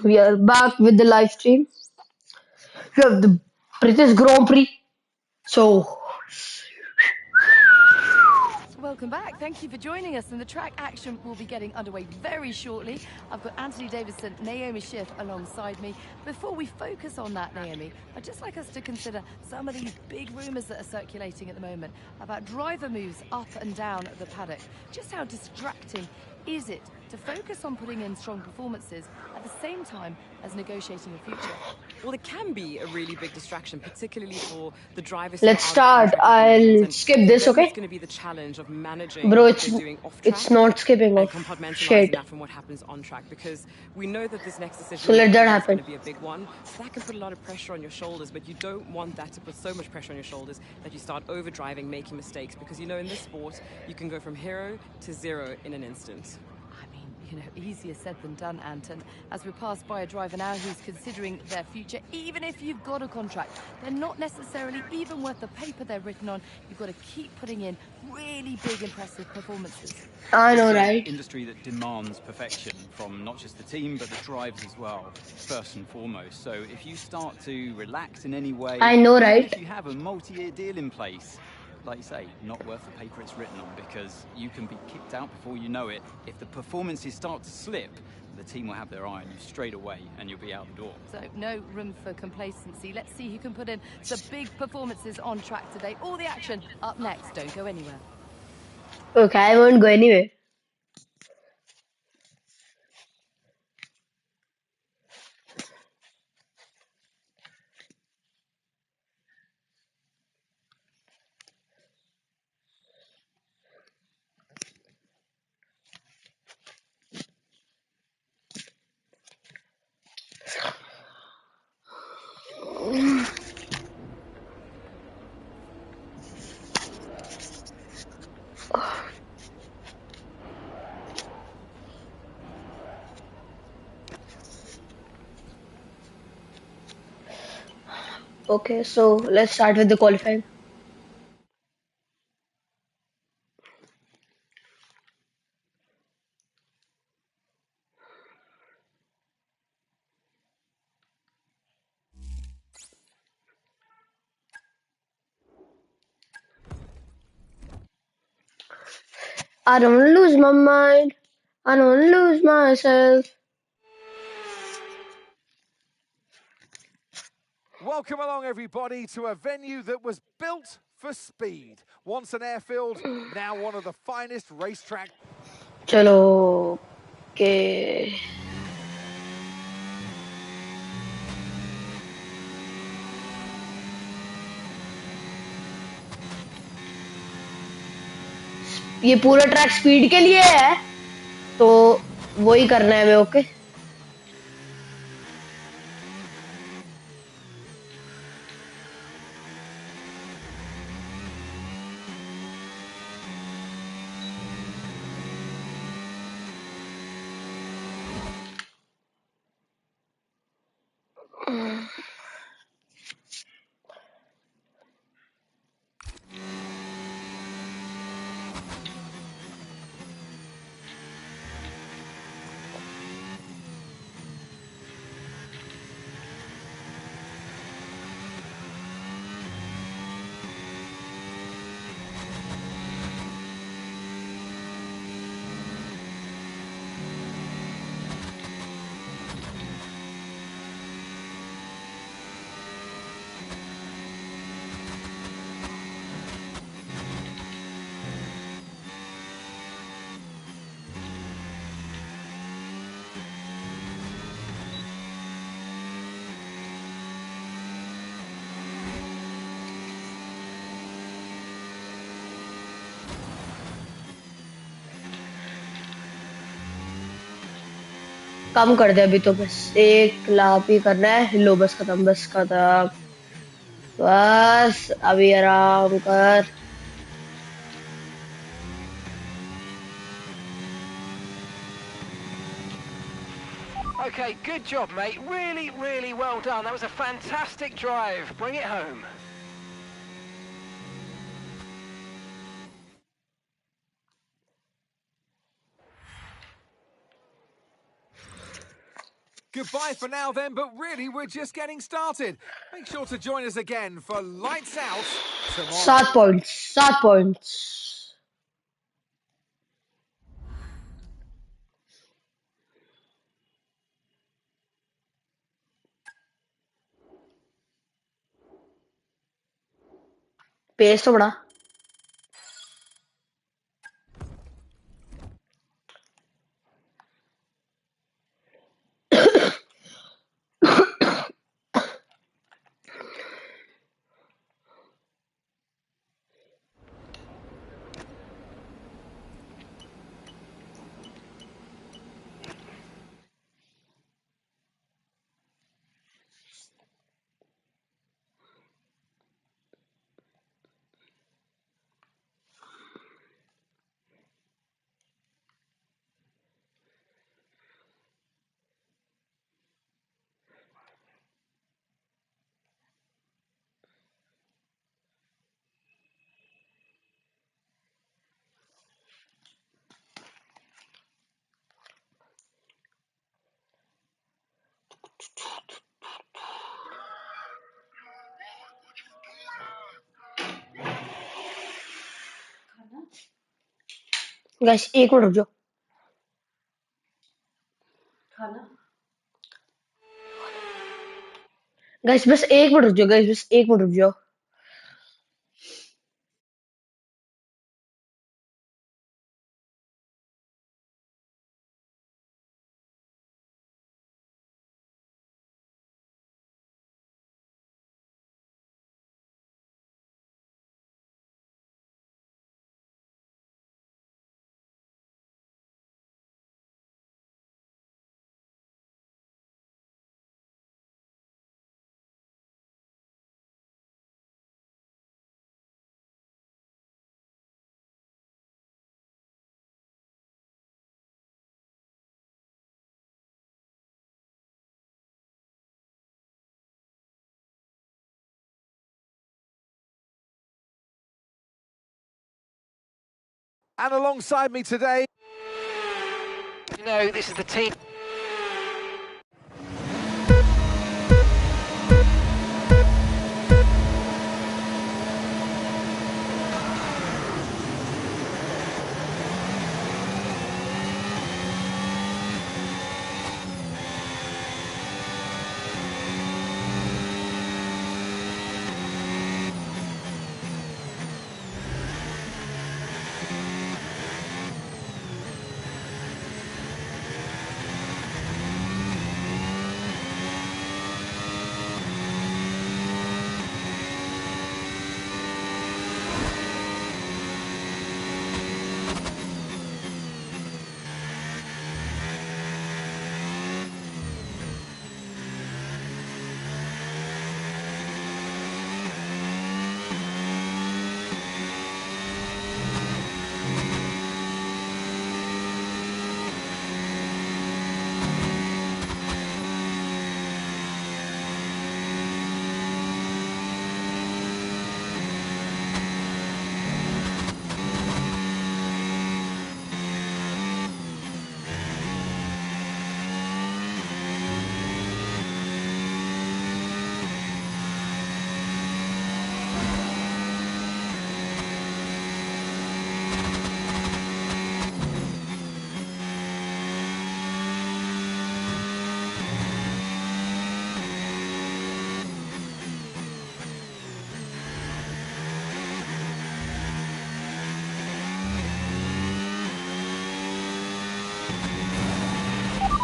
We are back with the live stream. We have the British Grand Prix. So, Welcome back. Thank you for joining us. And the track action will be getting underway very shortly. I've got Anthony Davidson, Naomi Schiff alongside me. Before we focus on that, Naomi, I'd just like us to consider some of these big rumours that are circulating at the moment about driver moves up and down the paddock. Just how distracting is it to focus on putting in strong performances at the same time as negotiating a future? Well, it can be a really big distraction, particularly for the drivers who are let's out of start. contract at the moment. I'll And skip for this, them, it's okay? going to be the challenge of Bro, managing what it's they're doing off it's track not skipping and off. compartmentalizing Shit. that from what happens on track, because we know that this next So decision let that making is going happen. to be a big one. So that can put a lot of pressure on your shoulders, but you don't want that to put so much pressure on your shoulders that you start over driving, making mistakes, because you know in this sport, you can go from hero to zero in an instant. I mean, easier said than done, Anton. As we pass by a driver now who's considering their future, even if you've got a contract, they're not necessarily even worth the paper they're written on. You've got to keep putting in really big, impressive performances. I This know, is an right? industry that demands perfection from not just the team, but the drivers as well, first and foremost. So if you start to relax in any way, I know, even right? if you have a multi-year deal in place, like you say, not worth the paper it's written on, because you can be kicked out before you know it. If the performances start to slip, the team will have their eye on you straight away and you'll be out the door. So no room for complacency. Let's see who can put in some big performances on track today. All the action up next. Don't go anywhere. Okay, I won't go anyway. Okay, so let's start with the qualifying. I don't lose my mind. I don't lose myself. Welcome along, everybody, to a venue that was built for speed. Once an airfield, now one of the finest racetracks. Chalo. Okay. ये पूरा track speed के लिए है तो वही करना है हमें ओके कम कर दे अभी तो बस एक लाप ही करना है लो बस खत्म बस अभी आराम कर Okay, good job, mate. Really, really well done. That was a fantastic drive. Bring it home. Goodbye for now then, but really we're just getting started. Make sure to join us again for Lights Out tomorrow. 7 points. 7 points. Pace तो बड़ा guys 1 minute रुक जाओ guys बस 1 minute रुक जाओ guys बस 1 minute रुक जाओ And alongside me today... No, this is the team.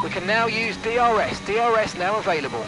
We can now use DRS. DRS now available.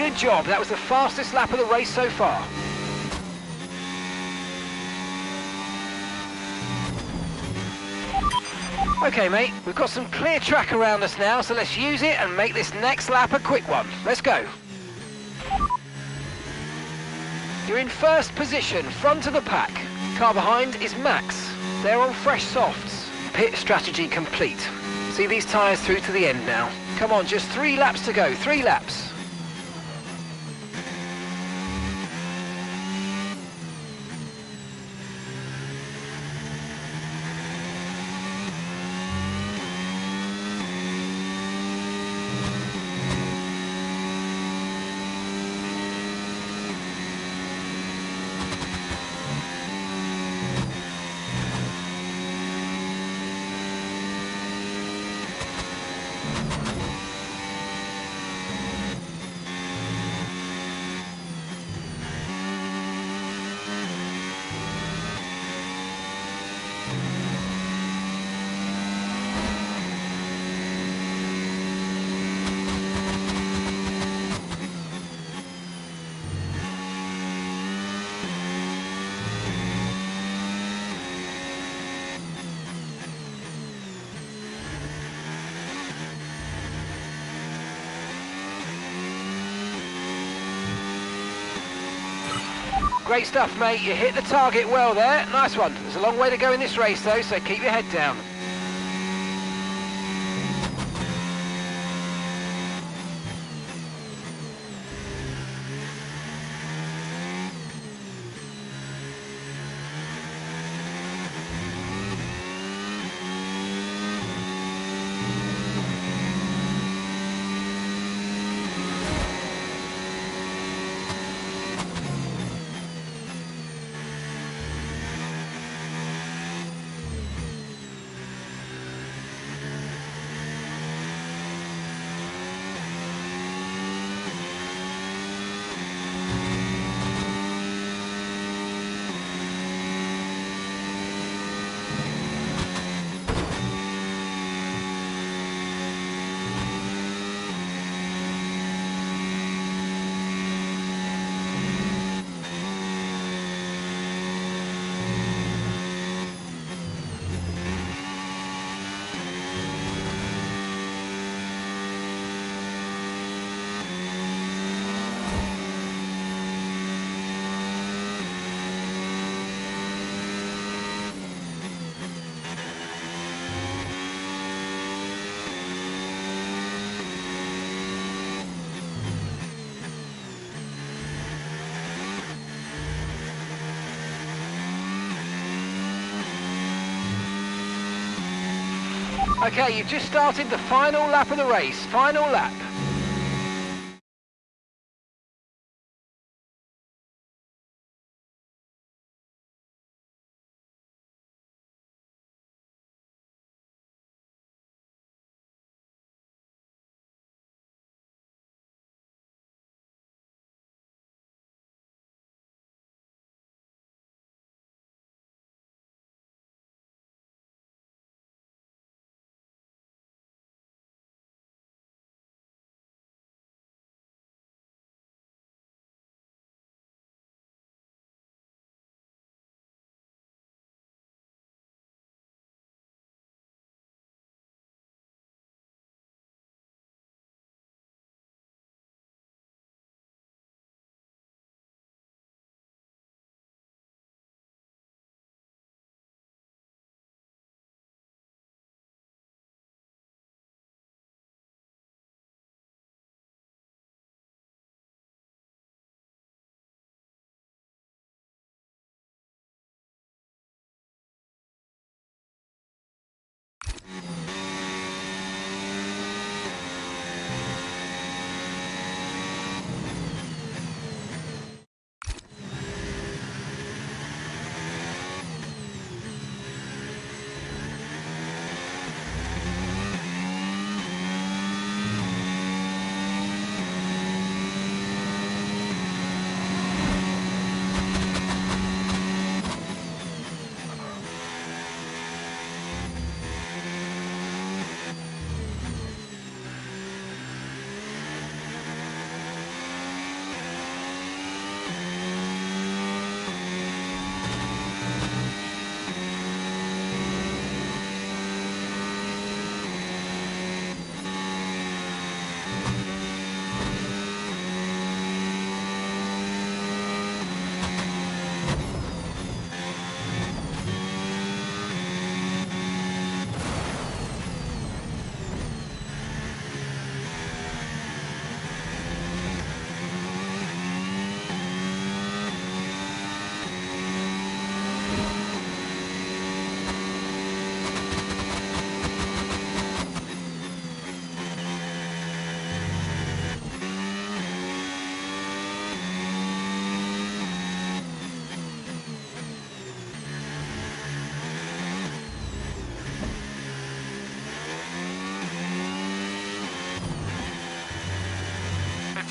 good job. That was the fastest lap of the race so far. Okay, mate, we've got some clear track around us now, so let's use it and make this next lap a quick one. Let's go. You're in first position, front of the pack. Car behind is Max. They're on fresh softs. Pit strategy complete. See these tyres through to the end now. Come on, just 3 laps to go, 3 laps. Great stuff, mate. You hit the target well there. Nice one. There's a long way to go in this race, though, so keep your head down. Okay, you've just started the final lap of the race. Final lap.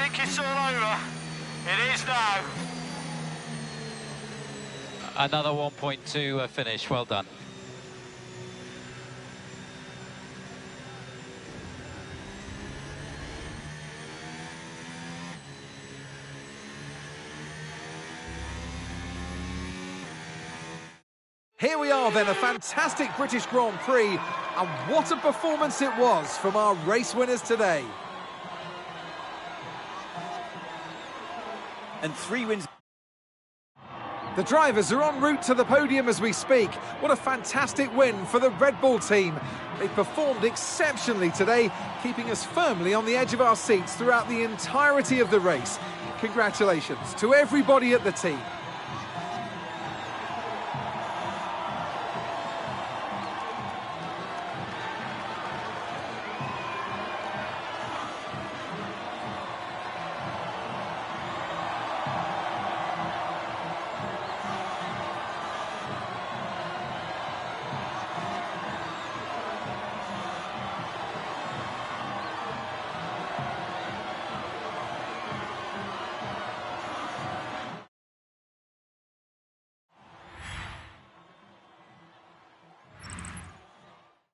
think it's all over? It is now. Another 1.2 finish, well done. Here we are then, a fantastic British Grand Prix, and what a performance it was from our race winners today. And 3 wins. The drivers are en route to the podium as we speak. What a fantastic win for the Red Bull team. They performed exceptionally today, keeping us firmly on the edge of our seats throughout the entirety of the race. Congratulations to everybody at the team.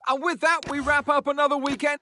And with that, we wrap up another weekend.